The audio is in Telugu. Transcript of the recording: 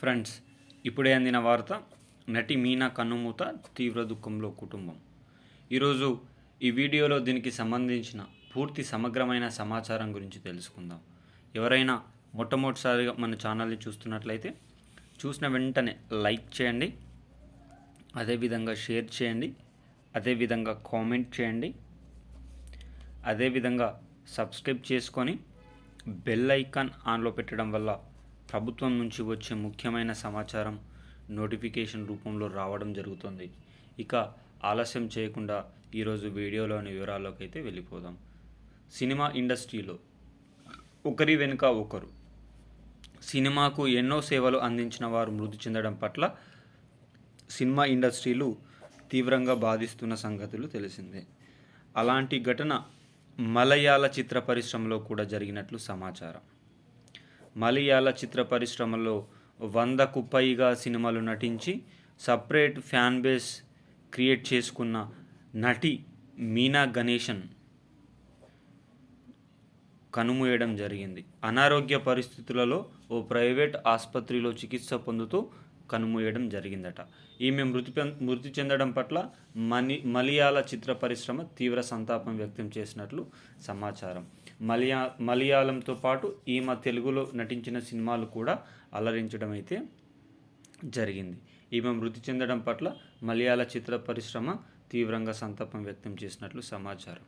ఫ్రెండ్స్, ఇప్పుడే అందిన వార్త. నటి మీనా కన్నుమూత, తీవ్ర దుఃఖంలో కుటుంబం. ఈరోజు ఈ వీడియోలో దీనికి సంబంధించిన పూర్తి సమగ్రమైన సమాచారం గురించి తెలుసుకుందాం. ఎవరైనా మొట్టమొదటిసారిగా మన ఛానల్ని చూస్తున్నట్లయితే చూసిన వెంటనే లైక్ చేయండి, అదేవిధంగా షేర్ చేయండి, అదేవిధంగా కామెంట్ చేయండి, అదేవిధంగా సబ్స్క్రైబ్ చేసుకొని బెల్ ఐకాన్ ఆన్లో పెట్టడం వల్ల ప్రభుత్వం నుంచి వచ్చే ముఖ్యమైన సమాచారం నోటిఫికేషన్ రూపంలో రావడం జరుగుతుంది. ఇక ఆలస్యం చేయకుండా ఈరోజు వీడియోలోని వివరాల్లోకి అయితే వెళ్ళిపోదాం. సినిమా ఇండస్ట్రీలో ఒకరి వెనుక ఒకరు సినిమాకు ఎన్నో సేవలు అందించిన వారు మృతి చెందడం పట్ల సినిమా ఇండస్ట్రీలు తీవ్రంగా బాధిస్తున్న సంగతులు తెలిసిందే. అలాంటి ఘటన మలయాళ చిత్ర పరిశ్రమలో కూడా జరిగినట్లు సమాచారం. మలయాళ చిత్ర పరిశ్రమలో 100కు పైగా సినిమాలు నటించి సపరేట్ ఫ్యాన్ బేస్ క్రియేట్ చేసుకున్న నటి మీనా గణేశన్ కనుమూయడం జరిగింది. అనారోగ్య పరిస్థితులలో ఓ ప్రైవేట్ ఆసుపత్రిలో చికిత్స పొందుతూ కనుమూయడం జరిగిందట. ఈమె మృతి చెందడం పట్ల మలయాళ చిత్ర పరిశ్రమ తీవ్ర సంతాపం వ్యక్తం చేసినట్లు సమాచారం. మలయాళంతో పాటు ఈమె తెలుగులో నటించిన సినిమాలు కూడా అలరించడం అయితే జరిగింది. ఈమె మృతి చెందడం పట్ల మలయాళ చిత్ర పరిశ్రమ తీవ్రంగా సంతాపం వ్యక్తం చేసినట్లు సమాచారం.